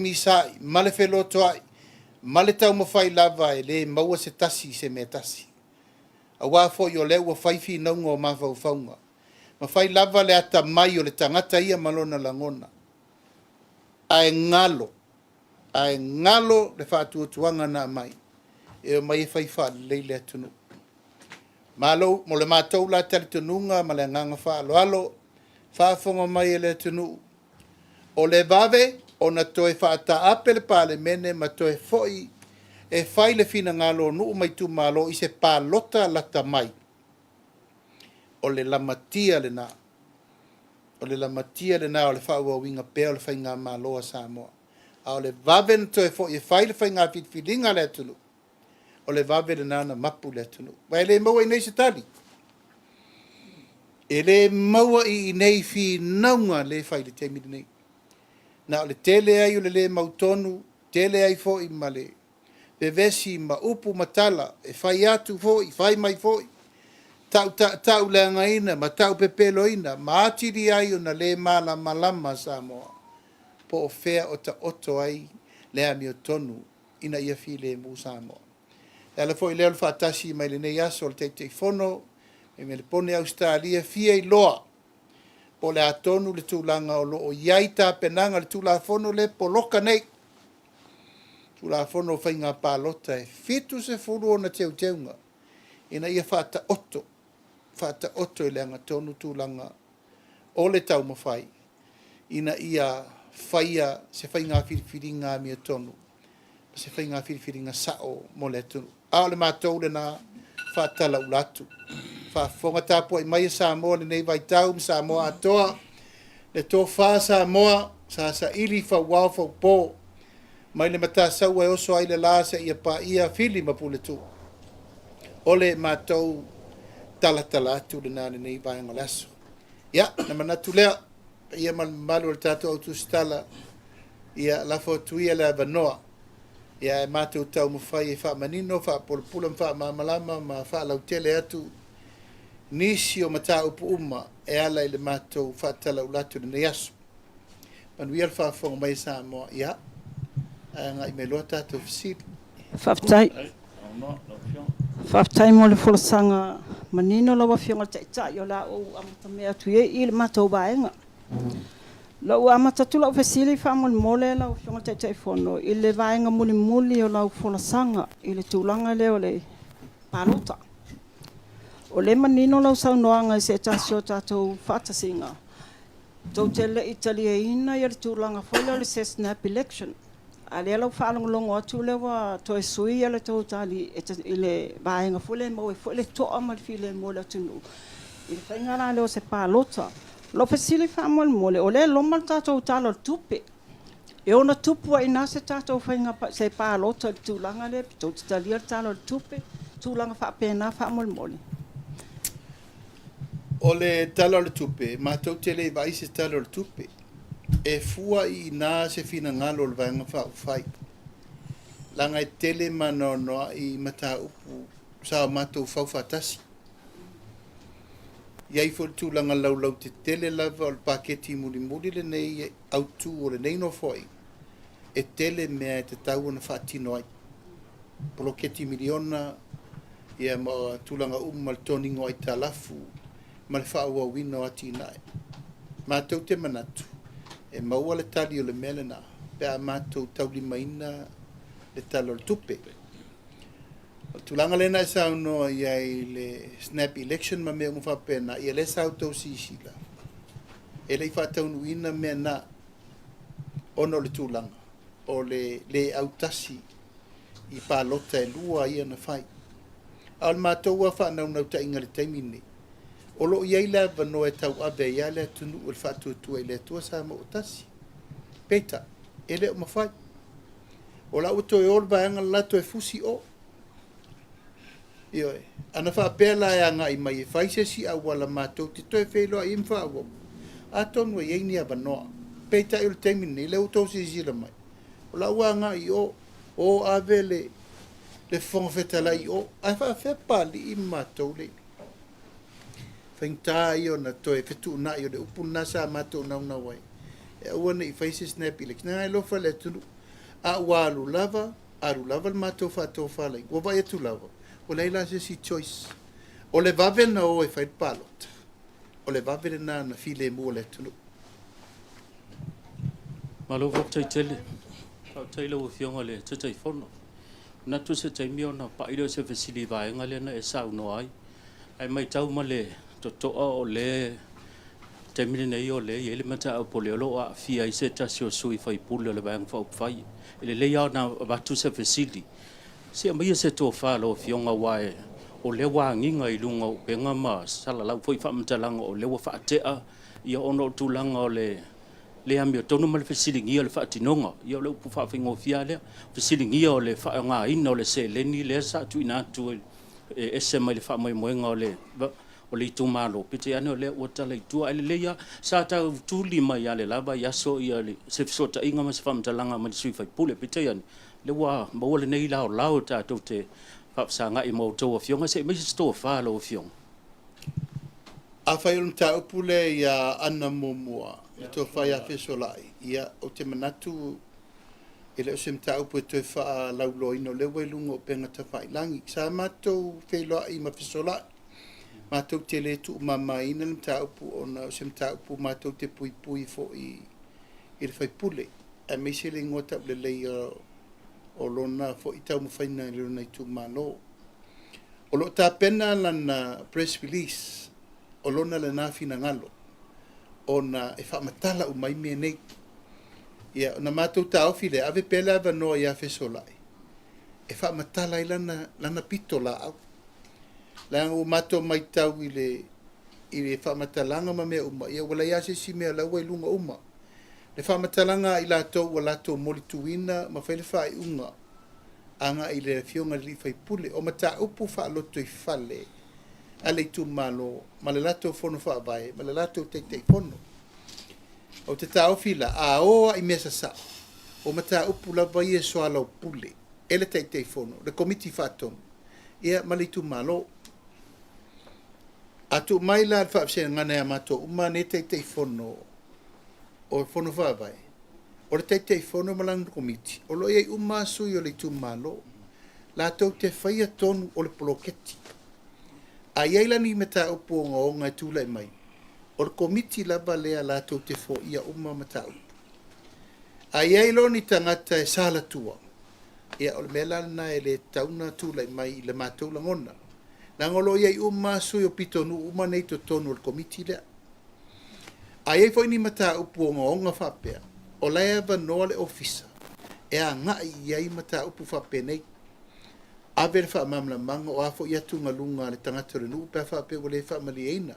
misai, male feloto ai, male tau mawhai lava e le maua se tasi se me tasi. A wafo yo le ua whaifi naunga o mawhau whaunga. Mawhai lava le ata mai o le tangata ia malona langona. Ai ngalo le whaatuatuanga na mai. E o mai e whaifa leile atunu. Malo, mo le mātou la tali tununga, ma le nganga wha alo, whaafonga mai e le tunu. O le vave, o na toe whaata apele pāle mene, ma toe foi, e whai le fina ngalo nuu mai tu malo, i se pā lota lata mai. O le lamatia le nā. O le lamatia le nā, o le whaua winga pēo le whai ngā maloa Samoa. A o le vave na toe foi, e whai le whai ngā whitwhiringa le tunu. O le vave le nana mapu le tunu. Wai le maua i nei se tali. E le maua i nei fi naunga le whai le teimiri nei. Na o le tele ai o le mautonu, tele ai fo i ma le vevesi ma upu matala, e whai atu fo i, whai mai fo i. Tau le angaina, ma tau pepeloina, ma atiri ai o na le mala malama Samoa. Po o fea o ta oto ai le ami o tonu, ina ia fi le mu Samoa. E ala fo i leo le whaatasi mai le nei aso le teitei fono, e me le pone Australia fia i loa. Po le atonu le tūlanga o loo iai tā penanga le tūla fono le poloka nei. Tūla fono whainga pālota e fitu se furu o na teunga. Ina ia whaata oto i le anga tonu tūlanga o le tau mawhai. Ina ia whaia se whainga whiriwhiringa mia tonu. Se whainga whiriwhiringa sao mo le tunu. A le mātou le nā whaatala ulatu. Whaafonga tāpua i mai Samoa le nei vai tau Samoa atoa. Le tō whaa Samoa sa ili whauau whaupō. Mai le mata sau e oso ai le lāsa ia pa ia whili mapule tu. Ole mātou tala atu le nā le nei vai ngalaso. Ia, na manatu lea. Ia malu le tātou au Tusitala. Ia lafo tuia le avanoa. Ia e mātou tau mawhai e wha manino, wha polopula, wha mamalama, ma wha lautele atu. Nisi o mata upu uma e ala i le mātou wha tala ulatu le nei aso. Manu ia le wha whonga mai Samoa, ia. Nga i me loa tātou whisiri. Whaftai mo le wholasanga manino lawa whionga teitai o la o amata mea tuie i le mātou vaenga. Lau amata tula o whesili whamol mole lau whionga teitai whono i le vaenga muli o lau wholasanga i le tūlanga leo le pālota. O le manino lau saunoanga i se tasio tātou whatasinga. Tau tele Italia ina i le tūlanga whoila le se snap election. A le lau whaalongolongo atu lewa toi sui le tau tali i le vaenga whole mo e whole toa ma le while mo le atunu. I le whaingara leo se pālota. Lo fesili whaamol mole o le loma tātou talo tupe. E ona tupu ai nā se tātou whainga se pālota le tūlanga le, tau titalia le talo tupe, tūlanga whaapena whaamol mole. O le talo le tupe, mātou tele vai se talo le tupe. E fua i nā se fina ngalo le vaenga whai. Langa e tele manonoa i mata upu sa mātou whauwhatasi. Iai fo le tūlanga lau te tele lava o le paketi muli le nei autu o le nei no foi. E tele mea te tau na whaatino ai. Poloketi miliona ia ma tūlanga ma le toningo ai talafu ma le whaua wino ati nai. Mātou te manatu. E maua le tali o le melena, pe a mātou tauli maina le talo le tupe. O tulanga lena e sauno iai le snap election ma mea mwhapena, ia le sau tau sisila. E le whatau nuina mea na ono le tulanga, o le autasi i pālota e lua ia na whai. Al mātou wa whanau nau ta inga le taimine. O lo iai la vano e tau abe ia le tunu o le whātua i le tua sa ma o tasi. Peita, e le o mawhai. O la uto e orba anga lato e fusi o. Ioe, ana whaapela e anga i mai e whaise si a wala mātou te toi wheloa i mwha awo. A tonu e iei ni a vanoa. Peita i o le teimine, le uto si zila mai. O la ua i o ave le whongwhetala i o. A whaapali i mātou le. Whaingta i o na toe whetu na i o le upu nasa mātou nau wai. e ua na i faise snap election na lo fa le tunu a walu lava aru lava le matou faatofalai ua vai atu lava o lei la si choice o le vave na o e fai palot o le vave lena na file mo le tunu malo va tele tele o fionga le tai fono na tu se tai mio na pa ilo se fesili vai ngale na e sau no ai mai tau male to o le temile nei o le ele mata o polelo a fia i se tasio sui fai pulo le bang fa fai ele le ya na va tu se fesili se mai se to fa lo fionga wai o le wa nginga i lunga o penga ma sala la foi fa mtalanga o le wa fa tea ia ono tulanga o le ambio tonu mal fesilingi le fa tinonga ia le pu fa fingo fia le fesilingi o le fa nga ino le se le ni le sa tu ina tu e se mai le fa mai moenga o le o le tu malo pite ano le o tala tu ale le ya sa ta tu lima ya le laba ya so ia le se so ta inga ma se fa mtalanga ma sui fa pule pite yani le wa ba le nei lao ta to te fa sanga i mo to fionga se mai sto fa lo fiong a fai un ta upule ya ana momua to fai a fesolai ia o te manatu ele o sem ta upu to fa la loino le welungo penga ta fai langi sa mato felo i ma fesolai mato te le tu mama ina le ta upu ona o sem ta upu mato te pui fo i le fai pule a me se le ngota le le o lona fo i tau mawhaina le lona i tu malo o lo ta pena lana press release o lona le nafina ngalo ona e whaamatala o mai mea nei ia na mātou ta ofi le ave pela ava noa ia fesolai e whaamatala i lana pito la au langa o mātou mai tau i le whaamatalanga ma mea uma ia wala ia se si mea laua i lunga uma le whaamatalanga i latou o latou moli tuina ma whaile wha i unga anga i le fionga li whai pule o mata upu wha loto i whale ale tu malo ma le latou fono wha vai ma le latou te fono o te tau fila a oa i mesa sa o mata upu la vai e soa lau pule ele te fono le komiti whaton ia ma le tu malo atu mai la wha se ngana ya mato uma ne te fono o fono wha vai o le te fono malang komiti o lo ia uma sui o le tu malo la tau te whaia tonu o le poloketi a iaila ni meta upu o ngā tūlai mai o le komiti laba lea la tau te fo ia uma mata upu a iailo ni tangata e sala tua ia o le mela na e le tauna tūlai mai le mātou langona na ngolo ia uma sui o pitonu uma nei to tonu o le komiti lea a iai fo ni mata upu o ngā whapea o laia vanoa le ofisa e a ngai iai mata upu whape nei ave le whaamamla manga o afo i atu ngalunga le tangata renu pe whape o le whaamali eina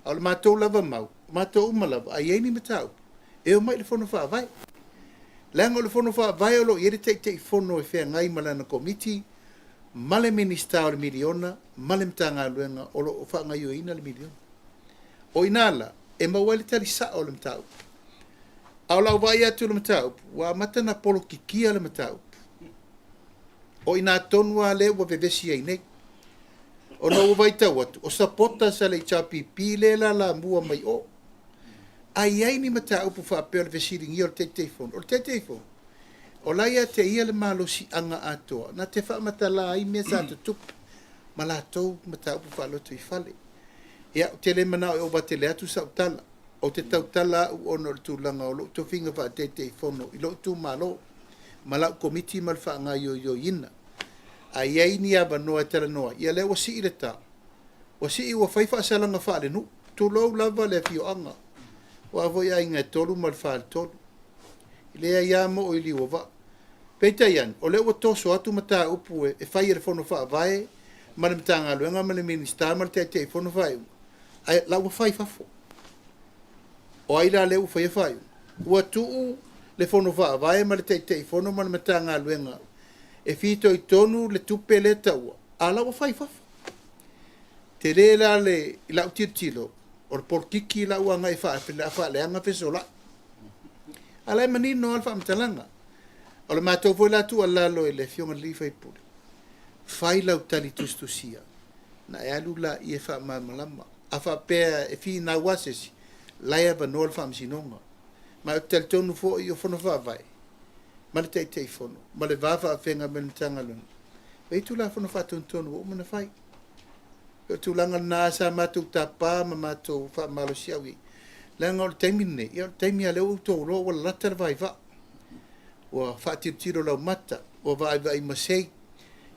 au le mātou lava mau mātou umalava a iai ni mata upu e o mai le fono whaavai leanga o le fono whaavai o lo i ere te fono e whea ngai malana komiti male minista o le miliona male mtanga luenga o lo whaangai o ina le miliona o inala e mawale tali sa o le mta upu au lau vai atu le mata upu wa matana polo kikia le mata upu o ina tonua le wa vevesi ai nei o no vai tau atu o sapota sa le chapi pile la mua mai o ai ai ni mata upu fa pe le vesiri ngi o te telefon o la ia te ia le malo si anga atoa na te fa mata la ai me sa tu tup mala to mata upu fa lo tu fale ia te le mana o ba te le atu sa tala o te tautala o no tu langa o lo to finga fa te fono i lo tu malo mala komiti mal fa nga yo ina ai ai ni aba no tele no ia le o si ileta o si i o fai fa sala nga fa le no tu lo lava le fio anga wa vo ia inga tolu mal fa tolu ile ia mo o ili o va peta yan o le o to so atu mata upu e fai le fono fa vai mal mtanga lo nga mal minister mal te fono vai ai la o fai fa fo o ai la le u fai ua tuu le fono va vai ma le te fono ma le tanga luenga e fito i tonu le tupe le taua ala o fai fa te le la le la utilo o por kiki la ua ngai fa le anga fesola ala mani no alfa mtalanga o le mato foi la tu ala lo le fionga li fai pule fai la utali tustusia na e alula i e fa malama afa pe e fi na wasesi laia va no alfa msinonga Ma o tel tonu fo i o fono vai. Ma le tei fono. Ma le vava a whenga me tanga luna. Pei tu la fono wha tonu o mana whai. O tu langa nā sa mātou tā pā ma mātou wha malo siawi. Langa o le taimi nei. Ia o le taimi a leo tō roa wala lata vai va. O wha tiro lau mata. O vai vai masei.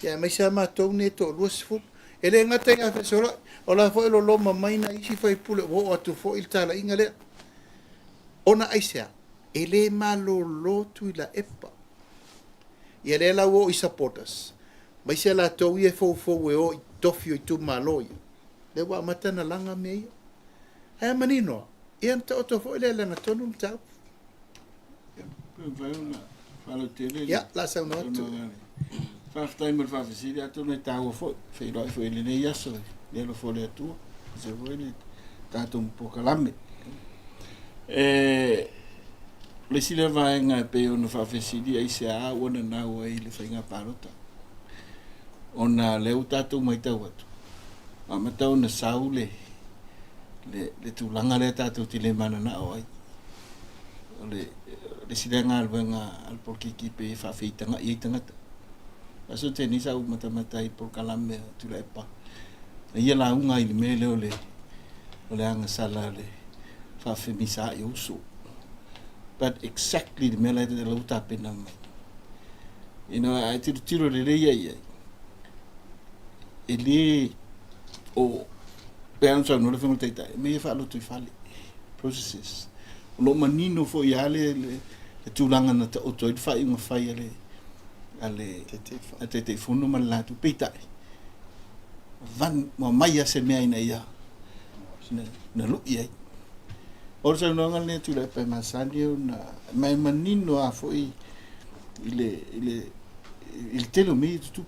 Ia mai sa mātou ne tō lua sifu. E le ngata ia whesola. O la fo ilo loma maina isi whai pule. O atu fo il tala inga lea. Ona aisea. E le malo lotu i la epa. Ia le lau o i supporters. Mai se la tau i e fau e o i tofio i tu malo i. Le wa matana langa me ia. Hea maninoa. Ia mta o tofo i le langa tonu mtau. Ia, la sa unua tu. Whaftai mo whawhisiri atu nei tāua fo. Whairoi fo ele nei aso. Le lo fo le atua. Se fo ele tātou mpokalame. Le sile vaenga pe ona whawhisiri ai se a ona nau ai le whainga pārota. Ona leu tātou mai tau atu. Ma matau na sau le tūlanga le tātou ti le mana na o ai. Le sile ngā alwenga alpolkiki pe whawhitanga i tangata. Aso te ni sau matamata i polkalame tu le pa. Ia la unga i le mele o le anga sala le whawhemisa i uso. But exactly the mele te lauta pena mai. You know, ai tiro le reia iai. E le o pe ansa no le whengu teitai. Me e whaalotu i whale. Processes. O lo manino fo i ale le tūlanga na ta oto i whai unga whai ale te fono ma la tu peitai. Van mo mai se mea ina ia. Na lu ia. Orsa no ngale tu le pe masani na mai manino a fo i il telo me tu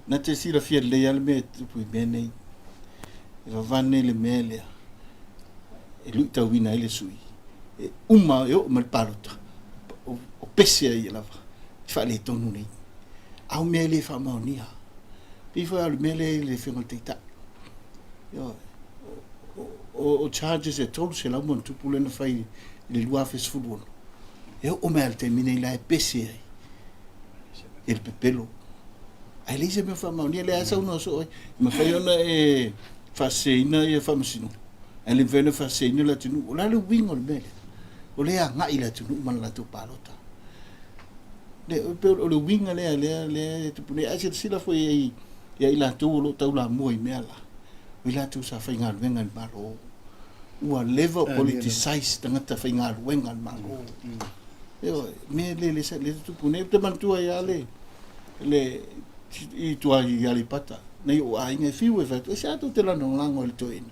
na te sira fia le al me tu bene. Va vanne le mele. E lu ta wina ile sui. E uma yo mal parota. O pese ai lava. Fa le tonu nei. Au mele fa maonia. Pi fa le mele le fengo teita. Yo o charges e tolu se la mon tu pule na fai le lua fes futbol. Eu o mel te mine la pese ai. El pepelo. Ai le se me fa maonia le asa uno so. Me fai ona e fa seina e fa masino. Ele vene fa seina la tunu. La le wingo le mele. O le nga ila tunu man la tu palota. Le winga le tu pune ase sila foi ai ia ila tu lo tau la moi mela. Ila tu sa fa ngal wenga malo. Ua level politicize tangata fa ngal wenga malo. Yo me le tu pune te mantua ia le i tua i ali pata. Nei o ai ngai fiu e fa. O sa tu te la no lango le to ina.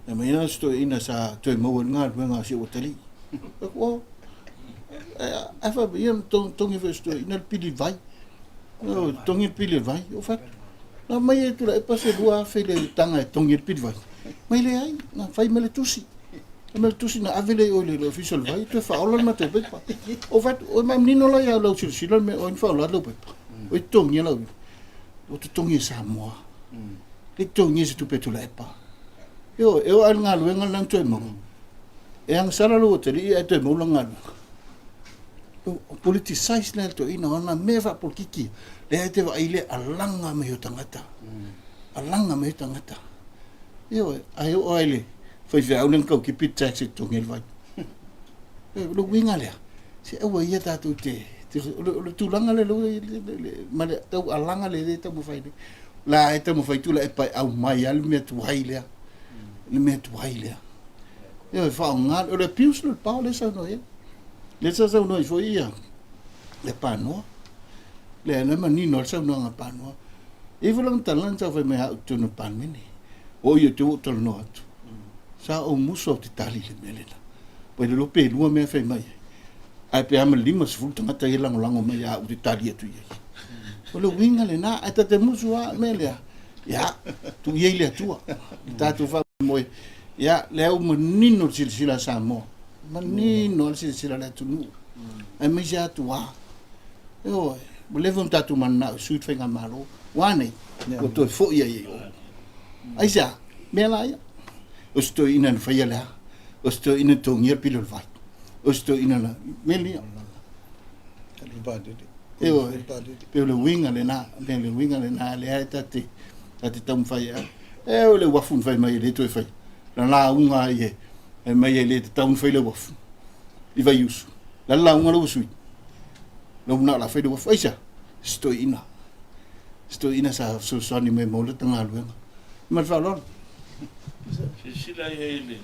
Na mai na sto ina sa to mo ngal wenga si o tali. Ko afa bien tongi vesto ina pili vai. No tongi pili vai. O fa. Na mai tu la pase dua fele tanga tongi pili vai. Mai le ai na fai mele tusi. Mele tusi na avele o le official vai tu fa ola ma te pe pa. O fa o ma nino la ya lo sila me o fa la lo pe pa. O tongi la. O tu tongi sa mo. Le tongi se tu pe tu la pa. Yo al ngal wenga lang tu mo. E ang sala lo te ri e te mo langal. O politicize na to ina ona meva polkiki. Le te va ile alanga me tangata. Alanga me tangata. Yo ai o ile foi ve aulen ko ki pit taxi to ngel vai. Lo winga le. Se o ia ta tu te tu langa le ma le tau alanga le te mo fai. La e te mo fai tu la e pa au mai al me tu haile. Le me tu haile. Yo fa ngal o le pius no pa le sa no ia. Le sa no i foi ia. Le pano. Le na mani no sa no nga pano. E volang talan sa fa me ha tu no pan mini. O ia tu to no atu. Sa o muso ti tali le melela. Po le lope lua me fa mai. Ai pe am lima sful tanga ta ilang lango mai a ti tali tu ia. O le winga le na ata te muso a melia. Ya tu ia le tua. Ta tu fa moi. Ya leo manino sila sa mo. Manino sila le tu nu. Ai mai ja tu wa. Yo, levo tatu manna suit fenga malo. Wane. O to fo ia ia. Ai ja, me la ia. O sto ina fa ia la. o sto ina tongia pilo vai o sto ina la meli eu pelo winga le na le ai tati tam fai o le wafun fai mai le to fai la unga ye e mai le tam fai le waf i vai usu la unga lo sui lo na la fai le waf aisa sto ina sa so ni me mo le tanga lu ma fa lo si la ele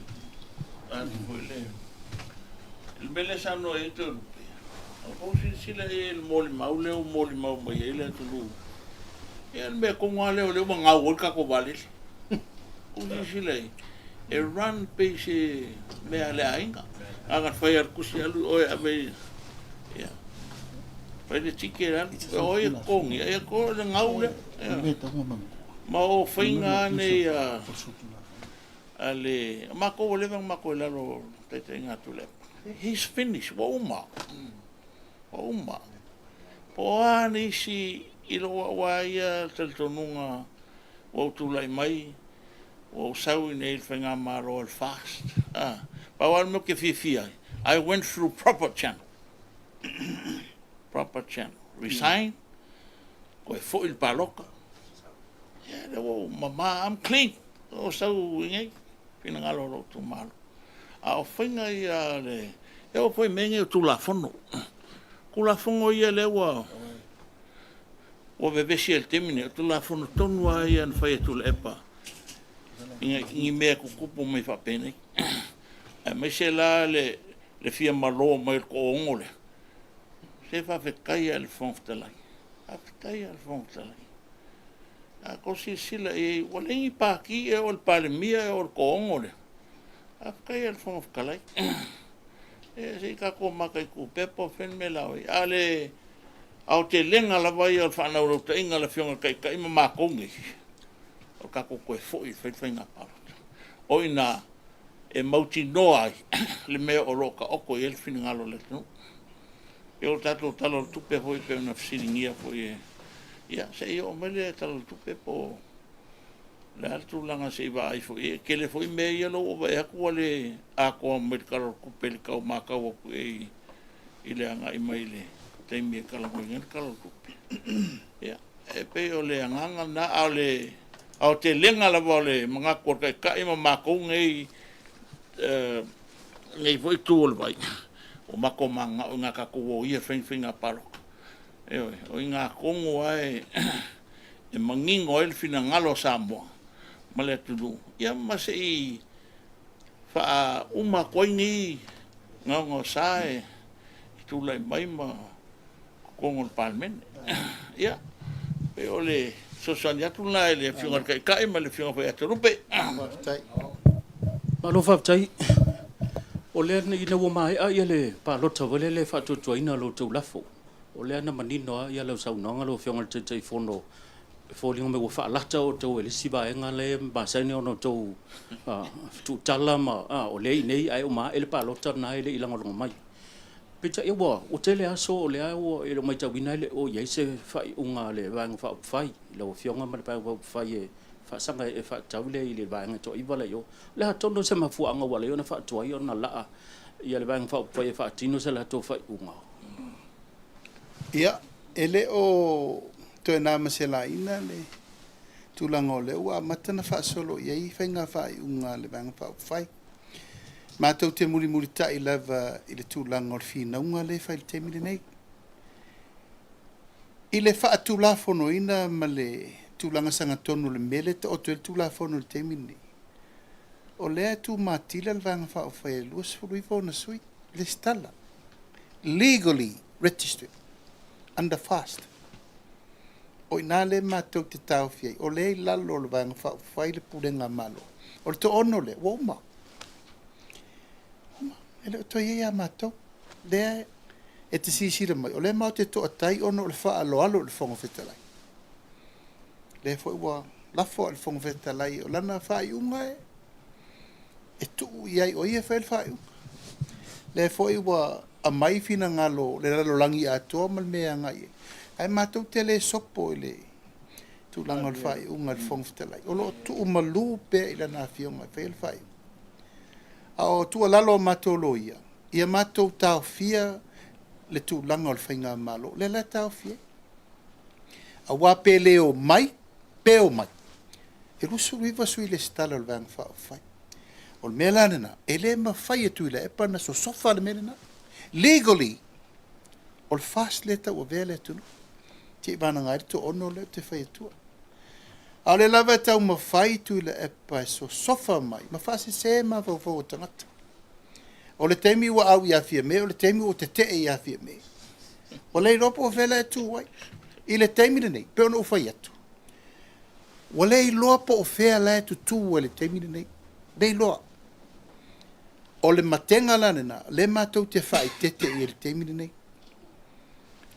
anzi quelle il belle sanno e tu o si la el mol maule o mol mau mai ele tu lu e me ko ngale o le nga o ka ko vale o si la e run peixe me ale ainga aga fai ar kusi alu o ave ya fai le tikera o e kong e ko le ngaule ma o fainga ne ya ale ma ko le ma ko la lo te tenga tu le he's finished wa uma po ani si ilo wa ya tel tonunga o tu lai mai o sau nei fenga maro al fast pa wal mo ke fifia I went through proper channel resign ko fo il paloka ya le mama I'm clean o sau ngai finangalo lo tu malo a fenga ya le eu foi menge tu la fono kula fongo ia le wa o bebe si el temine tu la fono tonu ai an fai tu lepa ingi me ku kupu me fa pene me se la le fia malo mai ko ngole se fa fe kai al fonftala a kosi sila e wala i pa ki e ol palmia e ol ko ngole a kai al fonftala e se ka ko makai ku pepo fen me la ale au te lenga la vai al fa na ro te inga la fionga kai ma kongi o ka ko foi nga pa o ina e mauti noai le me o roka o ko el fin ngalo le no e o tato talo tupe foi pe una fsiringia foi ya se io me le talo tupe po le altu langa se vai foi ke le foi me ia lo o e ko le a ko me kalo ku pe ka o ma ka o e ile anga i mai le te mi kala mo ngal kalo tupe ya e pe o le anga na ale au te lenga la vole mga ko ka ma ko ngai ngai foi tu vai o mako manga o nga ka ko ia finga palo o nga kongo ai e mangingo el fina ngalo sambo male tudu ia masei fa uma koini ngo sai tu lai mai ma kongo palmen ia e ole so sonia tu lai le finga ka ma le finga foi atrupe malo fa tai o le na ina wo mai a ile pa lo tawele le fa tu ina lo tu lafo o le na manino ia lo sau no ngalo fionga te fono fo lingo me wo fa lata o to le siba nga le ba sa ni ono to tu tala ma o le nei ai o ma ele pa lo ta na ele ilango lo mai pita e wo o tele aso o le o ele mai ta wina le o ye se fa unga le wang fa fai lo fionga ma pa fai e fa sanga e fa tawile ile ba nga to iwala yo la tono se ma fu anga wala yo na fa to yo na la ia le bang fa fa tino se la to fa unga ia ele o to na masela ina le tulango le wa matana fa solo ia I fainga fa unga le bang fa fai ma to te muri ta I lava ile tulango fina unga le fa te mili nei ile fa tu la fono ina male tulanga sanga tonu le mele te o tu la fono te mini o le tu matila le vanga fa fa luas fu fo na sui le stalla legally registered under fast o ina le mato te tau fie o le lalo le vanga fa le pulenga malo o to ono le woma ele to ia mato le e te sisi le mai o le mau te to atai ono le fa alo le fongo fetalai le foi wa la fo al fongo fetalai o lana fa iunga e tu ia o ia fel fa le foi wa a mai fina ngalo le lalo langi a to mal me anga ai matou tele sopo le tu lango le fa iunga le fongo fetalai o lo tu malu pe ila na fionga fel fa o tua lalo matou lo ia matou tau fia le tulaga o le faiga malo le la tau fia a wa pele o mai pe o mai e lusu riva sui le stala o le vanga whaafai o le mea lanena e le mawhai e tui le e pana so sofa le mea legally o le fast letter o vea le tunu te i vana ngari to ono le te whai atua a le lava tau mawhai tui le e pa so sofa mai mawhase se ma vau tangata o le teimi wa au ia fia me o le teimi o te ia fia me o le ropo o vela e tu wai i le teimi le nei pe ono whai atu o le iloa po o fea la e tutu o le teimi le nei le iloa o le matenga lanena le matou te whai tete i le teimi le nei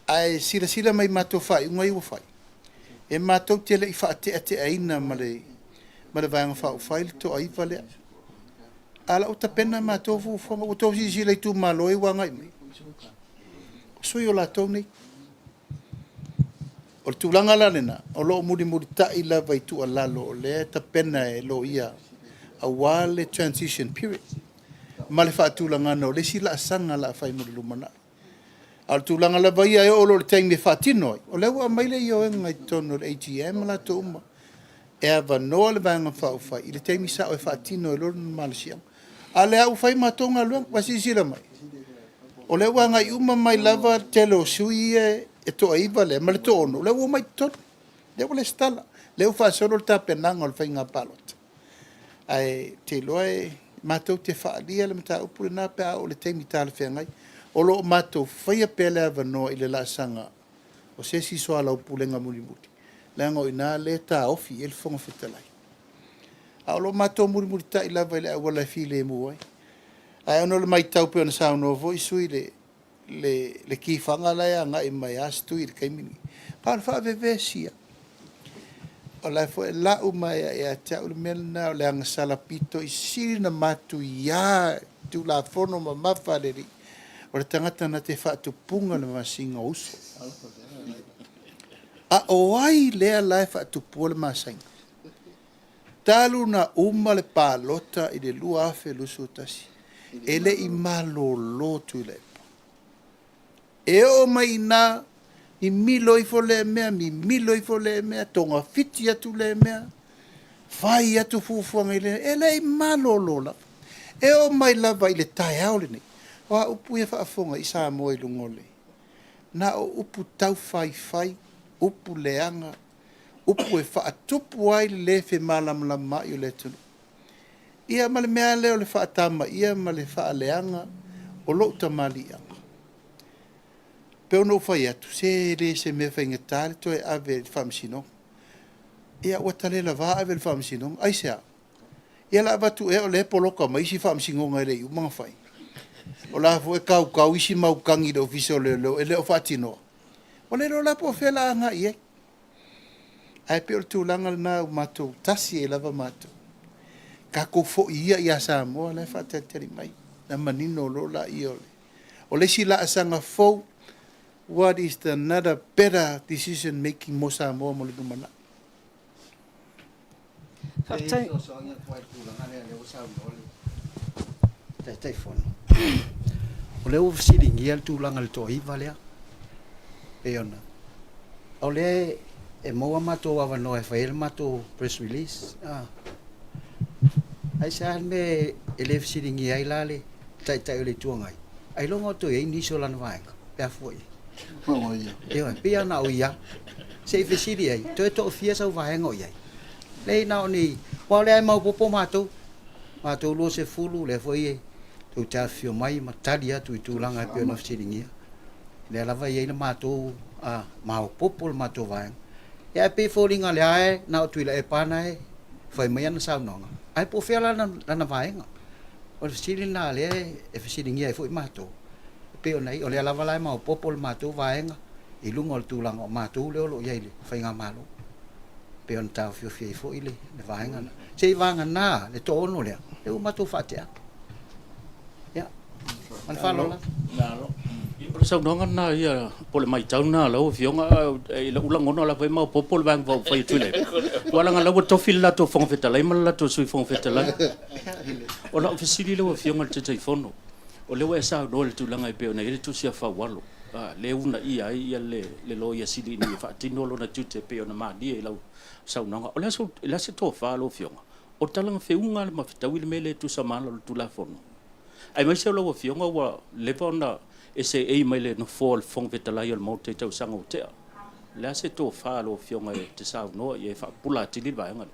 ai sila mai matou whai unga iwa whai e matou te le i wha te aina ma le vanga whai le to aiva lea ala o tapena matou fufonga o tau si le tu malo i wanga i mai so yo la tau nei o tulanga lanena o lo muri ta i lava i tu alalo le tapena e lo ia a wale transition period ma le whaatulanga no le sila asanga la whai muri lumana al tulanga la vai ai o lo te me fatino o le wa mai le yo ngai tono le ATM la toma e ava no le vanga fa i le te mi sa o fatino lo malsia ale au fai matonga lo pasi sila mai o le wa ngai uma mai lava telo sui e to aiva le ma le tono le wa mai to le wa le stala le fa solo ta penanga o fainga palot ai te loe matou te fa dia le mata upule na pe o le te mi tal fe ngai o lo matou faia pele ava no i le la sanga o se si so ala upulenga muri muti le ngo ina le ta ofi el fonga fetalai a lo matou muri ta i lava le wala file mo ai ono le mai tau pe ona sa no vo sui le ki fanga la ya nga i mai astu i kai mini pa fa vevesia o la fo la u mai e ta u melna le ang sala pito i sina matu ya tu la fono ma mafaleri o le tangata na te whaatupunga na masinga uso. A o ai lea lai whaatupua le masinga. Talu na uma le pālota i le lua afe lusu tasi. E le i malo lotu i lepa. E o mai na i milo i fo le mea, mi milo i fo le mea, tonga fiti atu le mea, whai atu fufuanga i le, e le i malo lola. E o mai lava i le tai au le nei. Wa upu e whaafonga i sa moe lungole. Na o upu tau whai, upu leanga, upu e whaatupu ai le fe malamlama i o le tunu. Ia ma le mea leo le whaatama, ia ma le whaaleanga, o lo tamalianga. Peo no whai atu, se re se me whainga tale, to e ave le whamsino. Ia watale la vaa ave le whamsino, ai sea. Ia la avatu e o le poloka, ma isi whamsino ngai rei, umanga whai. O la fo e kau isi mau kangi do ofisa o leo e leo whaatino. O le lo la po whela anga i e. Ai pe o tūlanga na matou tasi e lava matou. Ka ko fo ia i a Samoa le whaatateri mai. Na manino lo la i ole. O le si la asanga fo, what is the another better decision making mo Samoa mo le numana? Tai fono. O le ufisiringia le tūlanga le toiva lea. E ona. O le e moa matou awano e whaele matou press release. Ai sa me e le ufisiringia ai lale tai o le tuangai. Ai longa to e iniso lana vaenga. Pea foi. Mo ia. E oi, pia na o ia. Se ufisiri ai. To e to fia sa vaenga o iai. Le na o ni. Wa le ai mau popo matou. Matou lo se fulu le foi e. Tu ta fio mai matali atu i tūlanga pe ona fisiringia. Le lava i na matou a mau popol matou vai. E pe folinga le ai na tu le pana e foi mai na sa nonga. Ai po fela na vaenga. O fisiringa le e fisiringia e foi matou. Pe ona i o le lava lai mau popol matou vaenga. I lunga o tūlanga matou le lo ia le fainga malo. Pe ona ta fio fio foi le vaenga. Se vanga na le tono le. E o matou fatea. Man falo la. Nalo. O sa nonga na ia pole mai tau na lo fionga e la ulang ona la vai mau popol bang vo fai tule. Wala nga lawa tofil la to fong fetala ima la to sui fong fetala. O la ofisili lo fionga te te fono. O le wa sa no le tulanga pe ona ile tu sia fa walo. Le una ia le lo ia sili ni fa tino lo na tute pe ona ma dia la sa nonga. O la se to fa lo fionga. O talanga feunga le ma fetawile mele tu sa malo tu la fono. Ai mai se lo fionga wa le pona e se e mai le no fall fong vetalai al mote tau sanga o tea. Le se to fa lo fionga e te sau no e fa pula tili vai ngal.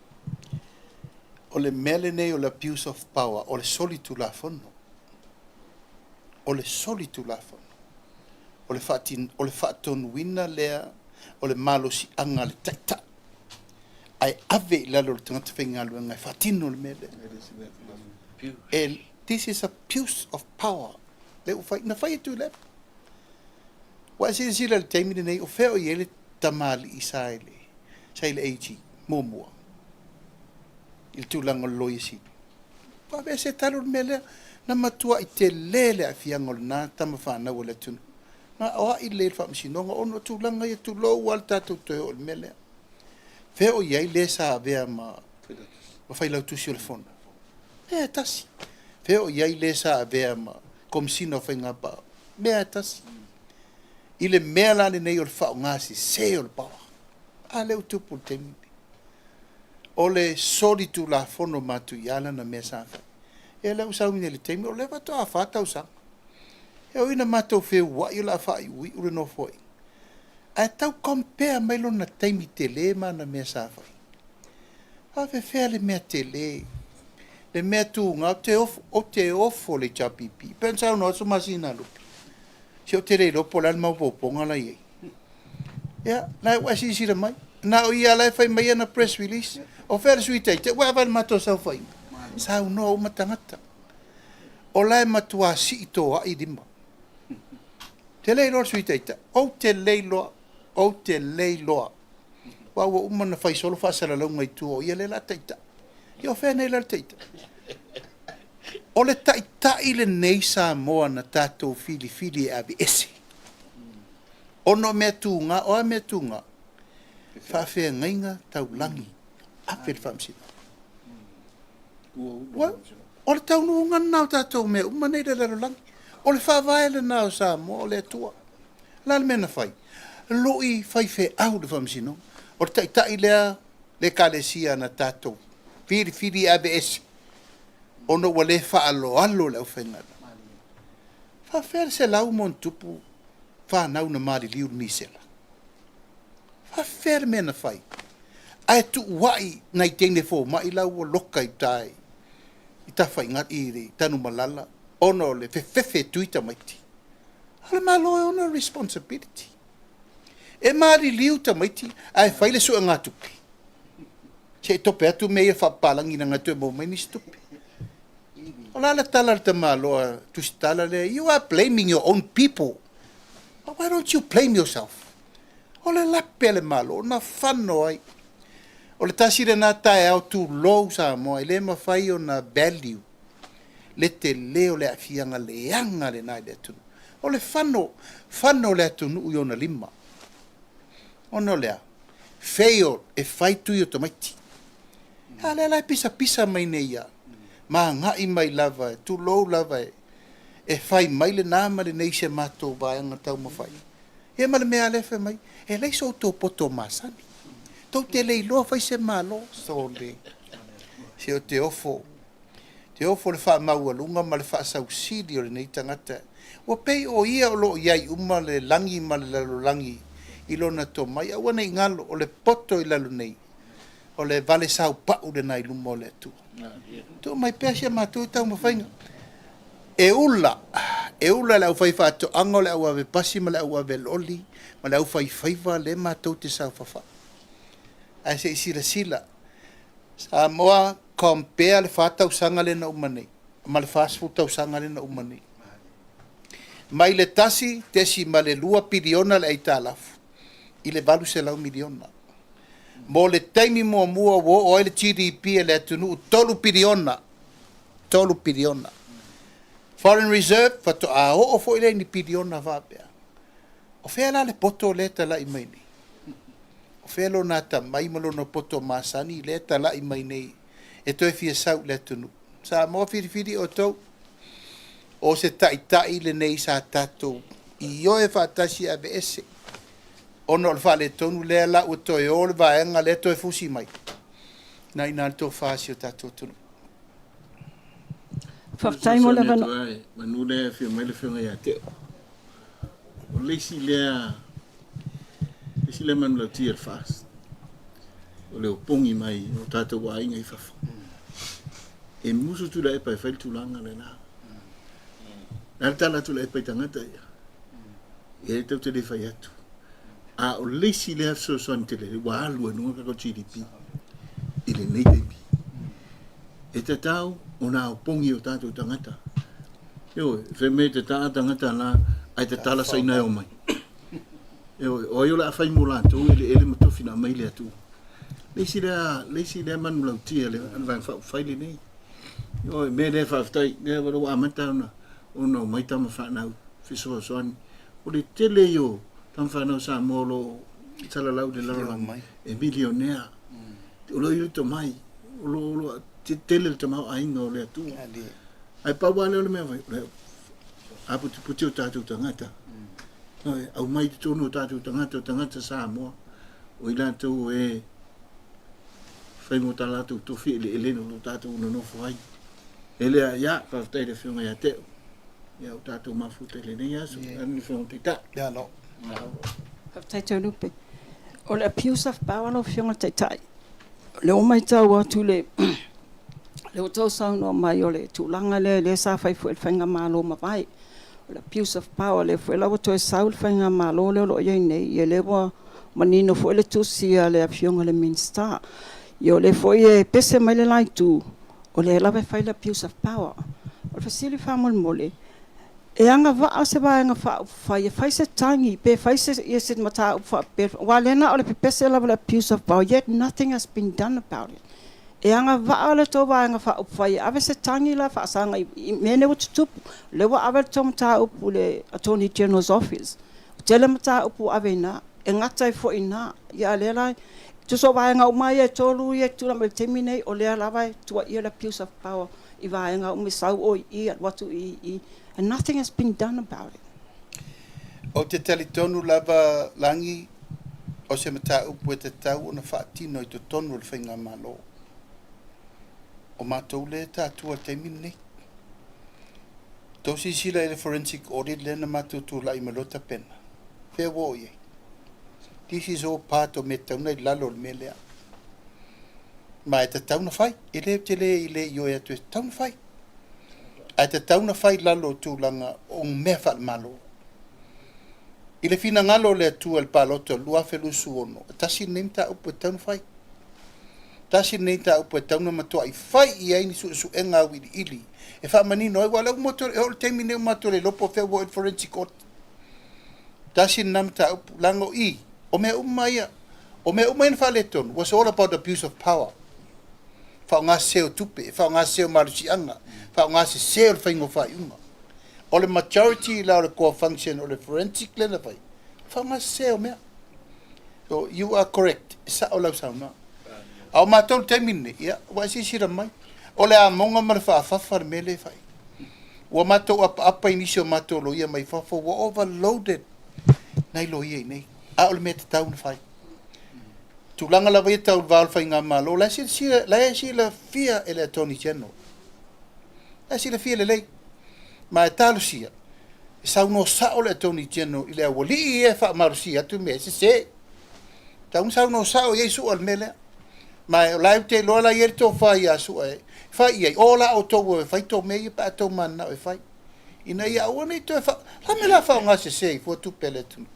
O le mele nei o le abuse of power, o le solitu la fono. O le solitu la fono. O le faton wina lea, o le malo si anga le taita. Ai ave la lo tangata whenga lua ngai fatino le mele. This is abuse of power. Le ufai na fai tu le. Wa si le taimi nei o feo yele tamali isaile. Sai le eiji momua. Il tu lango loia si. Pa be se talo mele na matua I te lele a fiangol na tama fa na wala tu. Na o I le fa msinonga ono tu langa ye tu lo wal tatu to o mele. Feo ye le sa be ma fai la tu sur le fond. Tasi. Feo ye le sa be ma comme si no fai ngapa mea tasi ile mea lane nei o le whao ngasi se o le pawa a leo tupu temi o le solitu la fono matu iala na mea sawhai e leo saumine le temi o le wato a whatau sang e o ina matou feu wa i la whai ui ure no foi a tau compare mailo na temi te le ma na mea sawhai a fea le mea te le mea tu ngā o te ofo le chapipi. Pensa no so masina lupi. Si o te rei lopo lan mau poponga la iei. Ya, na wa si sira mai. Na o ia lai fai mai na press release. O fer suite te wa van mato sa fai. Sa no o matangata. O lai matua si to a idima. Te lei lo suite te. O te lei lo. Wa o umana fai solo fa sala lo ngai tu o ia le la taita. Yo fe nei la teita. O le taita ile nei sa moa na tatou fili abi ese. Ono mea tunga, o mea tunga. Whawhea ngainga tau langi. Apel whamsina. O le tau nuunga nao tatou mea umanei le laro langi. O le whawhaele nao sa moa o le atua. Lal mena whai. Loi whai au le whamsina. O le taita ilea le kalesia na tatou. Fili abe ese. Ono wale alo le aufengala. Whawhea se lau mon tupu. Whanau na mari liu misela. Whawhea mena whai. Ai tu wai nai tene fo mai lau o loka I tai. I ta whai ngat I tanu malala. Ono le fefe tuita maiti. Hala malo e ono responsibility. E mari liu ta maiti. Ai whai le sua ngā tupi. Se tope atu mea whapalangi na ngatu e mo mai ni stupi. O la tala te maloa tusitala le. You are blaming your own people. But why don't you blame yourself? O le lape le malo, na whano ai. O le tasire nā tae au tu lou sa moa, le mawhai o na value. Le te leo le afianga le anga le nai le atunu. O le whano le atunu ui ona lima. Ono lea, fail e whai tui o tomaiti. Ha le lai pisa mai nei ia. Ma ngai mai lava, tu lou lava e whai mai le nāma le nei se mato vaianga tau mawhai. E ma le mea lefe mai, e lei so tō poto masani. Tau te lei loa whai se malo, so le. Se o te ofo le wha maua lunga ma le wha sausidi o le nei tangata. Wa pei o ia o lo iai uma le langi ma le lalo langi. I lona tō mai, awa nei ngalo o le poto I lalo nei. O le vale sau pau le nai luma o le atu. Tō mai pēsia mātou I tau mawhainga. E ula le au whai whātou ango le au ave pasi ma le au ave loli ma le au whai whaiva le mātou te sau whawha. Ai se sila. Sa moa compare le whātau sanga le na umanei. Ma le whāsfu tau sanga le na umanei. Mai le tasi tesi ma le lua piriona le eita alafu. I le valu se lau miliona. Mo le taimi mua wo o le GDP le atunu tolu piriona. Foreign Reserve, fato a o fo ile ni piriona vapea. o fea la le poto le tala i mai nei. O fea lo nā ta mai malo no poto masani le tala i mai nei. E toi fia sau le tunu. Sa mo whiri o tau. O se tai le nei sa tatou. I o e whaatasi a be ese. Ono le wha le tonu le la o toi o le vaenga le toi fusi mai. Nai nā tō whaasi o tatou tunu. Whakataimo le vano. Manu le fia mai le fia ngai a teo. O leisi le manu lau tia fast. O leo pongi mai o tātou wa inga i whawha. E musu tu la e pai whail tūlanga le nā. Nā tala tu la e pai tangata ia. E tau te le whai atu. A o leisi le hafso soan te le wa alua nunga kako GDP. I le nei teipi. E te tau o nā o pongi o tātou tangata. Eo, whe me te tā tangata nā, ai te tala saina o mai. Eo, o ai o la whai mo lātou, ele matofi nā mai le atu. Leisi lea manu lau tia, le anwang whaile nei. Eo, me le whawhtai, le waro amata o nā mai tama whanau, whisoa soani. O le tele yo, tama whanau sa molo, tala lau de lau mai. E milionea. O lo iluto mai, o lo te tele le tamau ainga o le atu. Ai paua leo le mea vai, apu te puti o tātou tangata. Au mai te tono o tātou tangata sa moa. O ila tau e whaingo tā lātou tofi ele eleno o tātou unonofo ai. Ele a ia, whawhtai le whiunga ia teo. Ia o tātou mafuta ele nei aso, anu whiunga te tā. Ia no. Whaktai tau lupe. O le abuse of power lo whiunga te tai. Le o mai tau atu le o tau sauno mai o le tūlanga le sa whai fu el whainga mālo mawai. O le abuse of power le fu elawa toi sau le whainga mālo le lo iei nei. I le wa manino fu ele tusia le awhionga le minsta. I o le fu e pese mai le lai tu. O le elawa whai le abuse of power. O le fasili whamol mole. E anga waa se waenga whai e whai se tangi. Pe whai se i se mata upa. Wa lena o le pese elawa le abuse of power. Yet nothing has been done about it. E anga waa le tō waenga wha upwai, awe se tangi la wha asanga i mene o tutupu, le wa awe tō mata upu le Attorney General's Office. Tele mata upu awe nā, e ngatai fo i nā, ia le lai, tuso waenga umai e tōlu i e tūna me temi nei, o lea lawai tua i le abuse of power, i waenga ume sau o i at watu i, and nothing has been done about it. O te talitonu lava langi, o se mata upu e te tau, o na whaatino i te tonu le whainga malo. O mātou le tātua te mine. Tau sila e le forensic audit le na mātou tū lai malota pena. Whea wo ye. This is all part of me tauna i lalo le melea. Ma e te tauna whai. E le te le i le i oe atu e tauna whai. A te tauna whai lalo tūlanga o mea wha malo. I le fina ngalo le atu al paloto lua whelusu ono. Tasi nemta upo e tauna whai. Tasi nei ta upo e tauna matua i whai i aini su enga wili ili. E wha manino e wala umoto e ol teimi neu mato le lopo whea wo e forensic court. Tasi nam ta upo lango i. O mea umaia. O mea umaia wha le tonu. Was all about abuse of power. Wha ngā seo tupe. Wha ngā seo marusi anga. Wha ngā seo le whaingo whai unga. O le majority la o le core function o le forensic le na whai. Wha ngā seo mea. So you are correct. Sa o lau sauna. Au mātou te mine, ia, wa si sira mai. O le a monga mara whaafafar me le whai. Wa mātou apa inisio mātou lo ia mai whafo, wa overloaded. Nei lo ia nei. A o le mea te taun whai. Tūlanga la wai tau wāl whai ngā mālo, la si la fia e le Attorney General. La si la fia le lei. Ma e tālu sia. E sau no sa o le Attorney General, i le awali i e wha maru sia, tu mea se. Taun sau no sa o Yesu al mele. Ma o lai te loa la ieri tō whai a sua e. Whai ai, o la o tō e whai tō mei pa tō mana e whai. Ina ia ua nei tō e whai. La me la whao ngā se se i fua tupele tunu.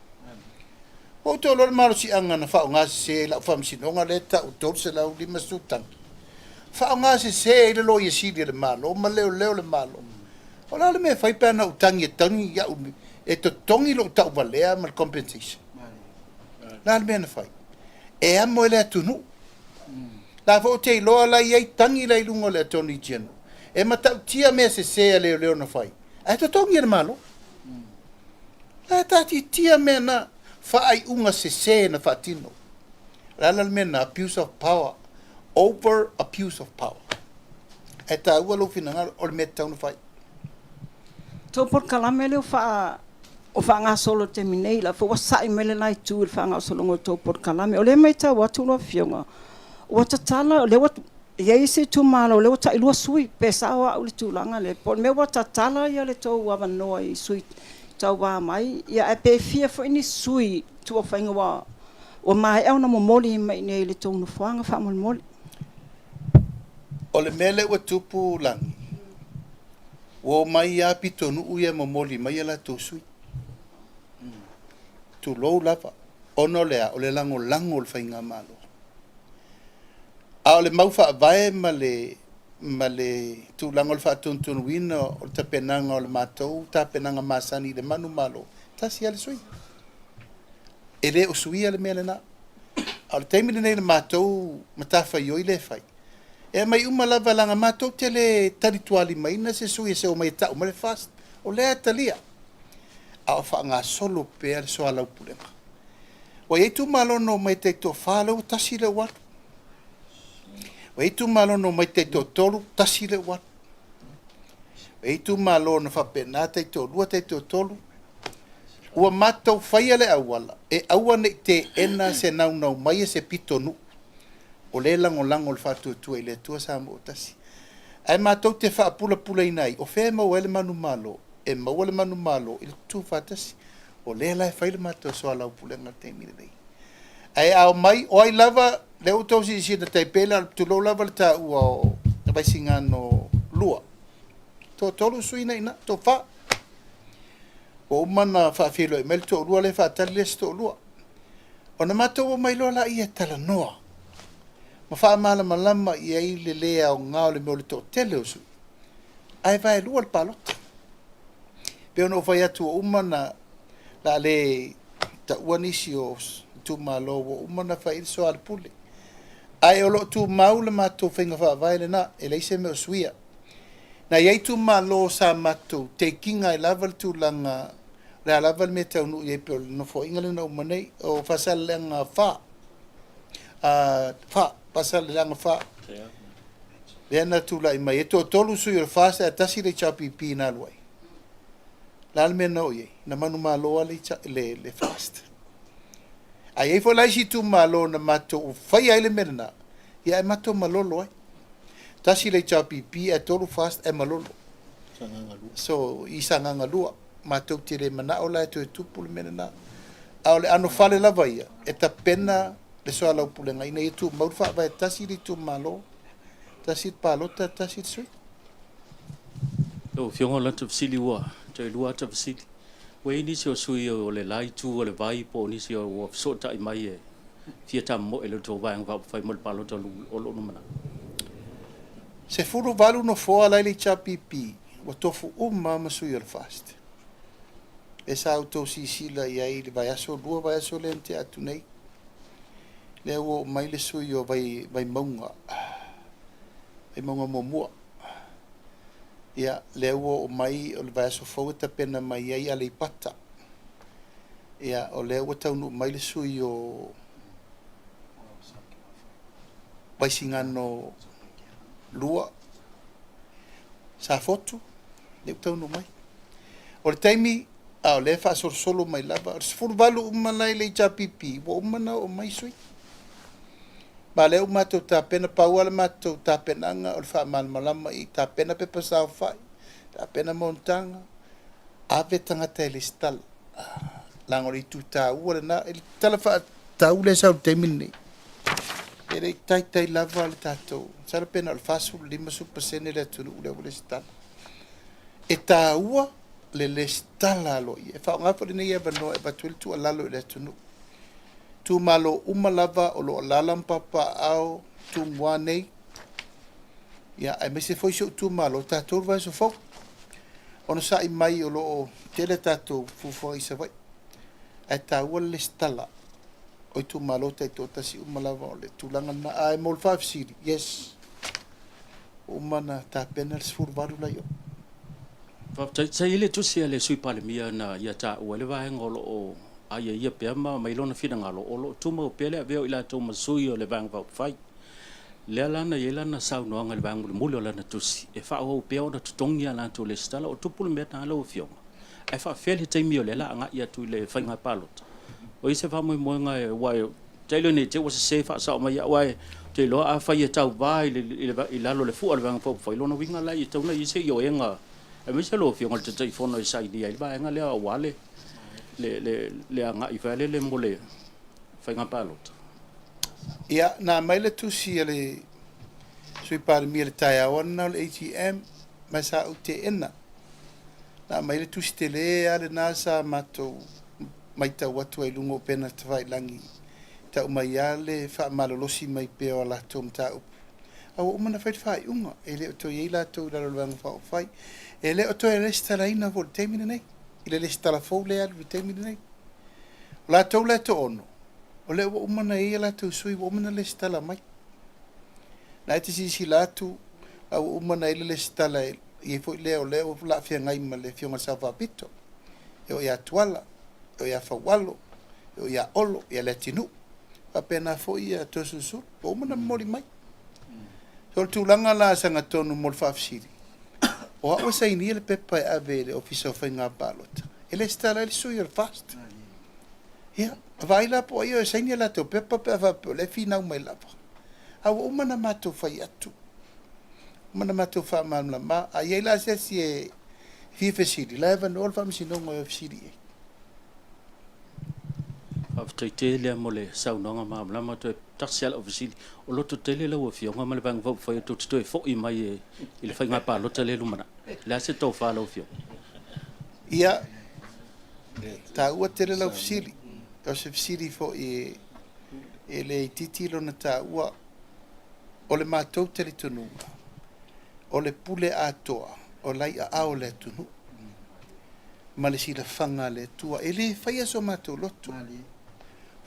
O tō lor maro si anga na whao ngā se se la whamsinonga le ta o tō se lau lima sutang. Whao ngā se se i le lo i siri le malo, o ma leo le malo. O la le me whai pēna utangi e tangi ia umi. E to tongi lo tau valea ma compensation. La le me na whai. E amo e le atunu. La fo te loa la iei tangi la ilungo le Attorney General. E matau tia mea se sea leo na whai. A to tongi e malo. Tati tia mena whaai unga se na whaatino. Rana mena abuse of power, over abuse of power. E tā ua lo whina o le mea taunu whai. Tōpor kalame leo o ngā solo te minei la fo sai mele nai tu ngā solo ngo tōpor kalame. O le mai tā watu loa fionga. O tatala le watu ia se tu malo le wata ilua sui pesa wa o le tūlanga le. Po me wata tala ia le tō wawa noa i sui tau wā mai. Ia e pe fia fo ini sui tu o whainga wā. O mai au na mo moli mai nei le tōnu whaanga wha mo moli. O le mele ua tupu langi. O mai a pitonu uia mo moli mai ala tō sui. Tu lou lava. Ono lea o le lango lango le whainga malo. A o le mauwha vae ma le tu lango le whaatuntunu wina o le tapenanga o le mātou, tapenanga māsani le manu malo. Tasi ale sui. E le o sui ale mea le na. A le taimine nei le mātou matawha ioi le whai. E mai lava langa mātou te le tarituali mai na se sui se o mai tau ma le fast. O lea talia. A o wha ngā solo pēr so alau pulenga. Wa eitu malono mai te to whālau tasi le watu. Wa eitu malono mai te to tolu tasi le watu. Wa eitu malono whapena te to lua te to tolu. Ua mātou whaia le awala. E aua ne te ena se nau mai se pitonu. O le lango le whātua tua i le tua sa mo tasi. Ai mātou te whaapula pula inai. O whea mau ele manu malo. E mau ele manu malo. I le tu whātasi. O le lai whaile mātou so alau pulenga te mire nei. Ai au mai, o ai lava, le utau si na taipela, tu lo lava le ta ua o baisinga no lua. To tolu suina ina, to wha. O umana whaafilo e mele to lua le whaatali le sto lua. O na mātou o mai loa la ia tala noa. Ma wha amala malama i ai le lea o ngao le meo le to tele o sui. Ai vai lua le palota. Peo no whai atu o umana la le ta uanisi o tu malo o umana whai so al pule. Ai o lo tu maule mātou whainga wha vai le na e leise meo suia. Na iei tu malo sa mātou te kinga i laval tu langa la laval me tau nu i peo no fo ingale na umanei o whasal langa wha. Wha, pasal langa wha. Lena tu la i mai. E to tolu sui o whasa a tasi le chapi pi na luai. Lal me no ye na manu malo le fast ai e fo lai si tu malo na mato fai ai le mena ia e mato malolo ai tasi le chapi pi e tolu fast e malolo so i sanga lua mato tire mana ola to tupu le mena au le ano fale lava ia e ta pena le so ala pulenga ina i tu mau fa vai tasi le tu malo tasi palota tasi sui o fionga la tu siliwa te lua ta visiti. We ni se o sui o le lai tu o le vai po ni se o so ta i mai e fia ta mo ele to vai nga fai mo palo to o lo no mana. Se furu valu no fo ala le chapipi o tofu ma sui o fast. Esa auto si sila ia i le vai aso lua vai aso lente atu nei. Le o mai le sui o vai maunga. Vai maunga mo mua. Ia leo o mai o le vaso fo ta pena mai ai ale pata. Ia o leo tau no mai le sui o vai singano lua sa foto le tau no mai. O le taimi a le fa solo mai lava fur valu umana le chapipi o umana o mai sui. Ma leo mato ta pena pauala mato ta penanga o fa mal malama i ta pena pe pasa fai ta pena montanga ave tanga telistal langori tu ta ua na il tala fa ta ule sa te minni ele tai lava le tato sa pena al fasu 5% le tu ule stal e ta ua le stala lo e fa nga por nei eva no e batul tu alalo le tu tu malo umalava o lo lalam papa au tu moanei ya ai me se foi tu malo ta tu vai so fo ono sa i mai o lo tele tato fu foi se vai ai ta wal stala o tu malo te to ta si umalava o le tu langa na ai mol 5 city yes umana ta penal sur varu la yo Sai le tu se le sui pale mia na ia ta o le vai ngolo o ai ia pe ma mai lona fina ngalo o lo tu mo pele veo ila tu mo sui o le vang va fai le ala na ia na sau no ngal vang mo le la na tu si e fa o pe o na tu tongi ala tu le stala o tu pul met na lo fio e fa fel te mi o le la nga ia tu le fa nga palot o ise fa mo nga wa te le ni te o se fa sa ma ia wa te lo a fa ia tau vai le lo le fu al vang fa lo no winga la i tu na ise yo enga e mi se lo fio ngal te fono e sai dia ba nga le wale le nga i fa le mole fa nga palot ia na mai le tusi le sui par mi le tai ona le ATM ma sa u te ena na mai le tusi te le ale na sa mato mai ta watu ai lungo pena te vai langi ta mai ale fa malolosi mai pe o la tom ta au umana fai fai unga ele to yela to la lo fa fai ele to ele sta ina vol temine nei ile le sta la fo le al temine nei la to le to ono ole umana e la to sui umana le sta la mai na te si la tu au umana ile le sta la e fo le o la fia ngai ma le fia ma sa va pito e o ya tuala e o ya fa walo e o ya olo e le tinu apena fo ia to susu umana mori mai so tulanga la sanga tonu mol fafsiri o o sai ni le pepa ave le officer fa nga balot ele sta la su your fast ya vai la po io sai ni la to pepa va le fina mai la a o mana mato fa atu mana mato fa mal la ma a ye la se si fi fesiri la va no fa mi no mo fesiri after tele mole sau no ma la ma to taxial official o lo to tele lo fio nga mal bang fo to to fo i mai il fa nga pa lo tele lu mana la se to fa lo fio ia ta ua tele lo official o se official fo e le titilo na ta ua o le matou tele tonu o le pule atoa o lai a o le tunu ma le sila fanga le tua ele fai so matou lotu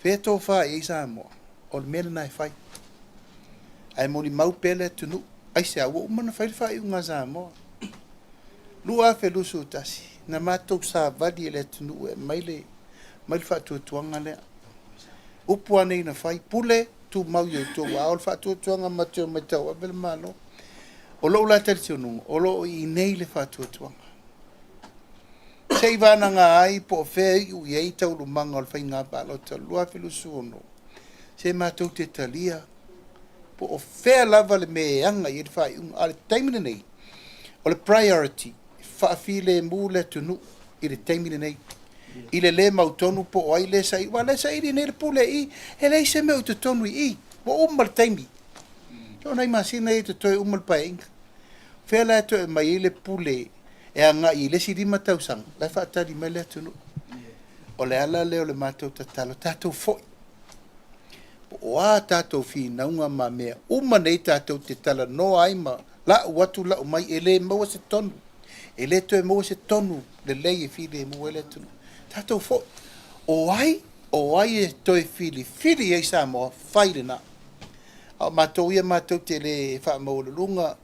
feto fa e sa mo o le mena nai fai ai mo li mau pele tunu ai se awo mana fai fai unga sa mo lua fe lusu tasi na matou sa vadi le tunu e mai fa tu tuanga le upu ane na fai pule tu mau yo tu wa fa tu tuanga mateo mateo abel malo o lo la tercionu o lo i nei le fa tu tuanga sei vana nga ai po fe u ye tau lu manga al fai nga ba lo ta lua fe lusu no se matou te talia po o fe lava le me anga i fai un al taimine nei o le priority fa file mule tunu i le taimine nei i le mautonu po o ai le sai wala sai ni le pule i ele se me o tonu i po umal taimi so nai masina i to umal paing fe la to mai le pule e anga i le siri matau sang la fa tali mele tunu o le ala le o le matou tatalo tatou foi o a tatou fi na unga ma mea uma nei tatou te tala no ai ma la watu la mai ele mo se tonu ele to e mo se tonu le lei e fi le mo ele tunu tatou foi o ai e to e fili e sa mo fai na o matou ia matou te le fa mo lunga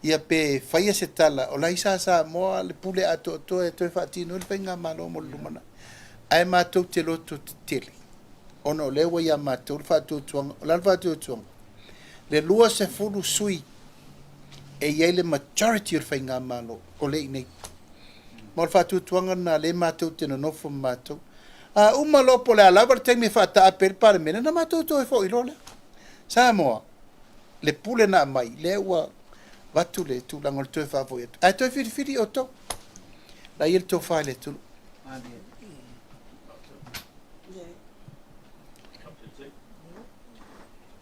ia pe faia se tala o lai sa mo le pule ato to e to fa tino le penga malo mo lumana ai matou te loto tele ono le wa ia matou fa tu tuang la fa tu tuang le lua se fulu sui e ia le majority le penga malo o le nei mo fa tu tuang na le matou te no fo matou a uma lo po le ala te me fa ta per par mena na matou to e fo ilole sa mo le pule na mai le wa watu le tu langol to fa vo et ai to firi o to la il to fa le tu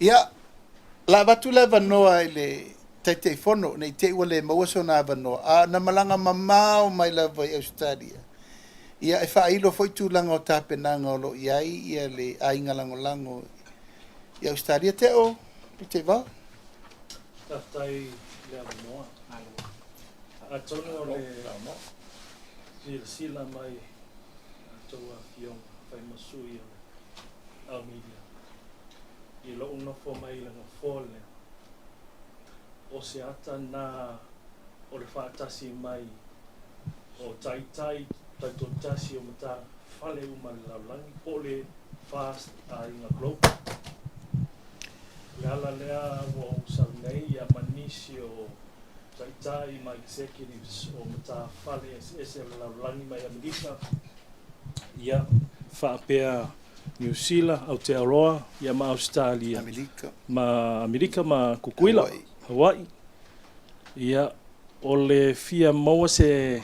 ia la watu le vanoa le te fono nei te wale mo so na vanoa a na malanga mamao mai la vai Australia ia e fa ilo foi tu lango tape nanga lo ia le ainga lango ia Australia te o te va tai le moa a tono le sila mai to a fiong fai masui a media i lo una fo mai la fole o se ata na o le fatasi mai o tai tasi o mata fale umalaulangi po le fast a inga globe. Yala lea wa usau nei ia manisi o tai ma executives o mata fale ese laulangi mai Amerika. Ia whaapea New Zealand, Aotearoa, ia ma Australia. Ma Amerika ma Kukuila, Hawaii. Ia o le fia maua se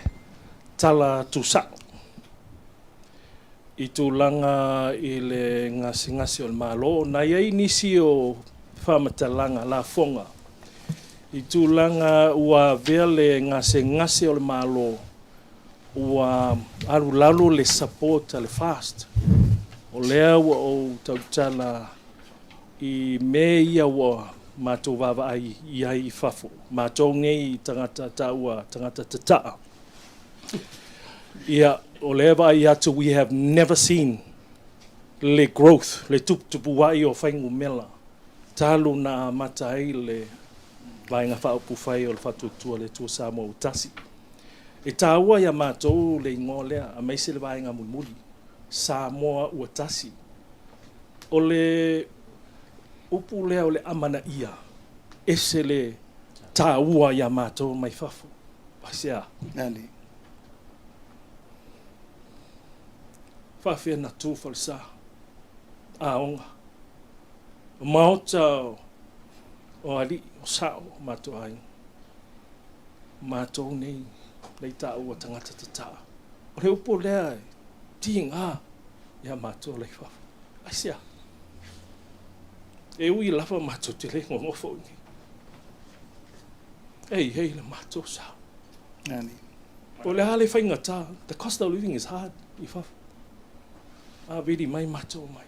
tala tusao. I tūlanga i le ngasi o le malo. Nai ai nisi o whamatalanga la fonga. I tūlanga ua vea le ngasi o le malo. Ua arulalu le support le fast. O lea ua o tautala i me ia ua mātou wawa ai i ai i whafo. Mātou ngei tangata taua, tangata tataa. Ia, o lea ai atu, we have never seen le growth, le tuputupu wai o whaingu mela. Talu na mata ai le vainga whaupu whai o le whatutua le tua Samoa utasi. E tāua ia mātou le ingolea, a meise le vainga mulimuli. Samoa utasi. O le upu lea o le amana ia. Ese le tāua ia mātou mai whafu. Pasea. Nani. Whawhia na tūwhal sa. Aonga. O maota o ali o sao mātou ai. Mātou nei. Lei tāua tangata tataa. O le upu lea tinga ia mātou lei whafu. Pasea. E ui lawa mātou te le ngomofo ni. Hei le mātou sao. Nani. O le hale whainga tā, the cost of living is hard, I whafu. A vidi mai mātou mai.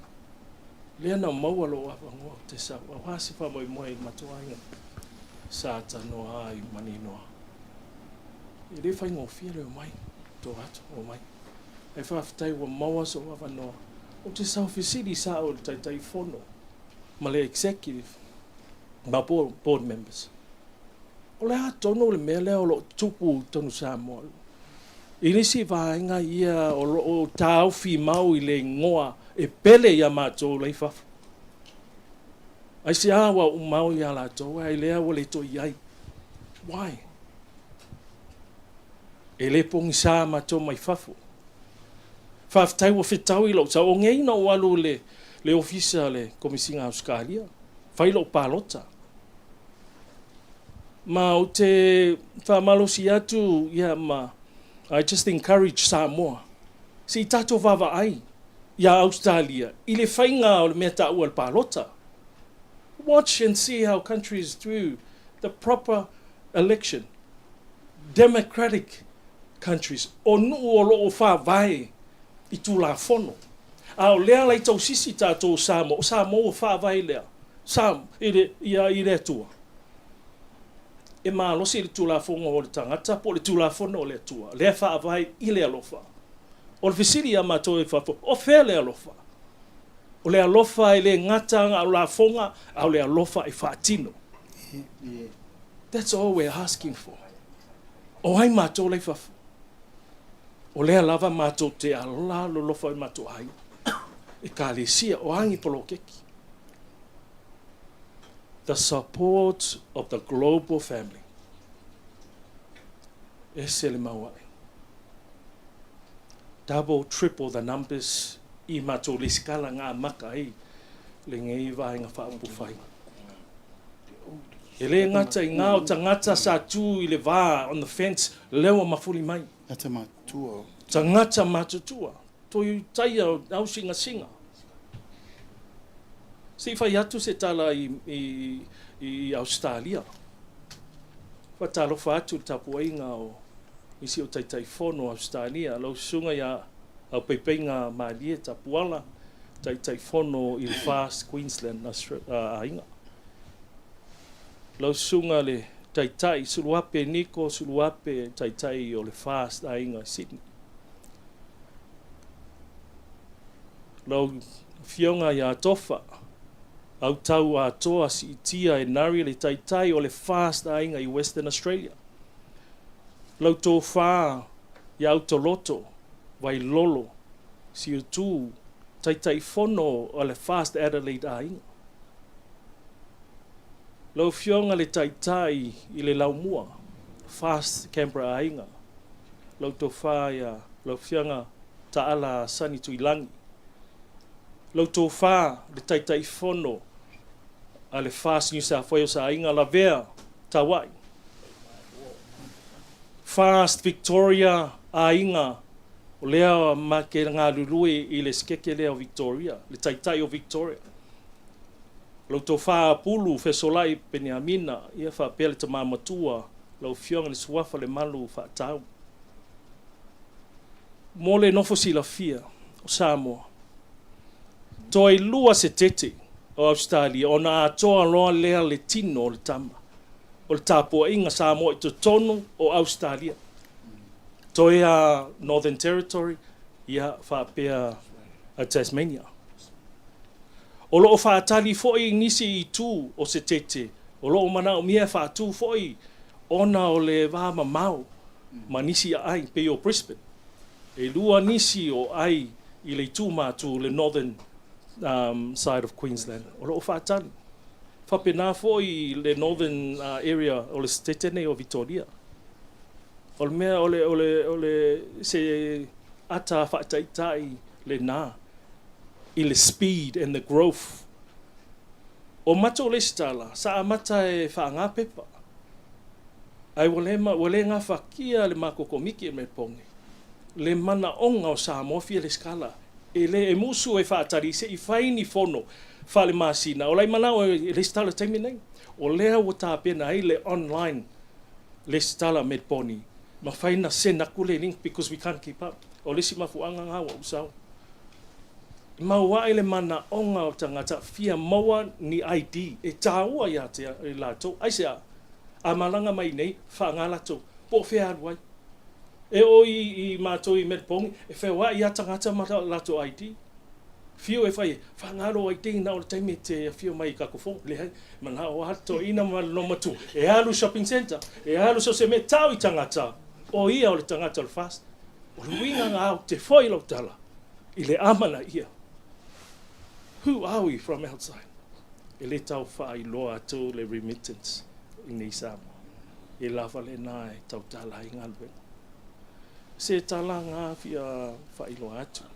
Lea na maua lo awa ngoa te sao. A whasi wha moi mātou ainga. Sāta noa ai mani noa. I le whainga o whiere o mai. Tō atu o mai. Hei whawhitai ua maua so awa noa. O te sao whisiri sa o le taitai whono. Ma le executive. Ma board members. O le a tono le mea lea o lo tupu tonu Samoa. I nisi vaenga ia o tāu whi mau i le ngoa e pele ia mātou lei whafu. Ai se awa o mau ia la tō, ai lea o le tō iai. Why? E le pongi sā mātou mai whafu. Whaftai wa whetau i lau tau, o ngei na o alu le ofisa le komisinga Australia. Whailo pālota. Ma o te whamalosi atu ia ma I just encourage Samoa. Si tato vava ai, ia Australia, I le whainga o le mea ta'ua le pālota. Watch and see how countries through the proper election, democratic countries, o nuu o loo whawai I tū la whono. A o lea lai tau sisi tātou Samoa, Samoa whawai lea, I le tua. E mā losi le tūla whonga o le tangata, po le tūla whono o le tua. Lea whaavai I le alofa. O le whisiri a mātou e whafo, o whea le alofa. O le alofa I le ngatanga o la whonga, o le alofa I whaatino. That's all we're asking for. O ai mātou le whafo. O lea lava mātou te ala lo lofa I mātou ai. E ka le sia o angi polo keki. The support of the global family. Ese le mawai. Double, triple the numbers I mato le skala ngā maka ai le ngei vaenga whaapu whai. E le ngata I ngā o tangata sa tū I le vā on the fence lewa mafuli mai. Ngata matua. Tangata matutua. Toi taia au singa. Si whai atu se tala I Australia. Whatalo whaatu tapua inga o isi o taitai whono Australia. Lau sunga ia au peipenga maalie tapuala taitai whono I Fast Queensland a inga. Lau sunga le taitai suluape Niko suluape taitai o le Fast a inga Sydney. Lau fionga ia tofa. Au tau a toa si itia e nari le taitai o le Fast a inga I Western Australia. Lau tō whā ia autoloto, vai lolo, si o tū, tai fono o le Fast Adelaide ainga. Lau fionga le tai i le Laumua, Fast Canberra ainga. Lau tofa ia, lau fionga taala sani tuilangi. Lau tofa le tai fono a le Fast New South Wales ainga la vea tawai. Fast Victoria ainga o lea ma ke ngā lului i le skeke lea o Victoria, le tai o Victoria. Lau tō wha pulu fesolai pene amina, ia wha pele ta māmatua, lau fionga le suafa le malu wha tau. Mō le nofo si la fia o Samoa. Toi lua se tete o Australia, o nā atoa loa lea le tino o le tama. O le tāpua inga Samoa i to tonu o Australia. Toi a Northern Territory, ia wha pea a Tasmania. O loo whaatali foi nisi i tū o se tete. O loo mana o mia whaatū foi ona o le wāma mau. Ma nisi a ai pe o Brisbane. E lua nisi o ai i le tū mātū le northern side of Queensland. O loo whaatali. Whapena foi le northern area o le tete nei o Victoria. O le mea o le se ata whaataitai le nā. I le speed and the growth. O mata o le stala, sa amata e whaanga pepa. Ai wale ngā whakia le makokomiki e me pongi. Le mana onga o sa mofia le skala. E le e musu e whaatari se i whaini fono whale masina. O lai mana o le stala taimi nei. O lea o tā pena ai le online le stala me poni. Ma whaina se naku le link because we can't keep up. O le si mafuanga ngā wa usau. Maua ele mana onga o tangata fia maua ni ID e tāua ia te e lato ai se a malanga mai nei whaanga lato po whea aruai e o i mātou i merpongi e whea ia tangata mata lato ID fio e whai whaanga ro ID na o taime te fio mai kakofong le hai mana o hato ina malo matu e alu shopping center e alu so se me tau i tangata o ia o le tangata le fast o luinga ngā o te whoi lau tala i le amana ia. Who are we from outside? E le tau whai loa atu le remittance i nei Samoa. E lawa le nai tau tala i ngalwe. Se tala ngā fia whai loa atu.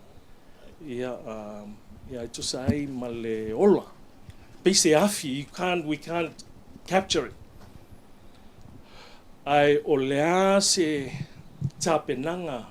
Ia ito sai ma le ola. Pese afi, we can't capture it. Ai o lea se tapenanga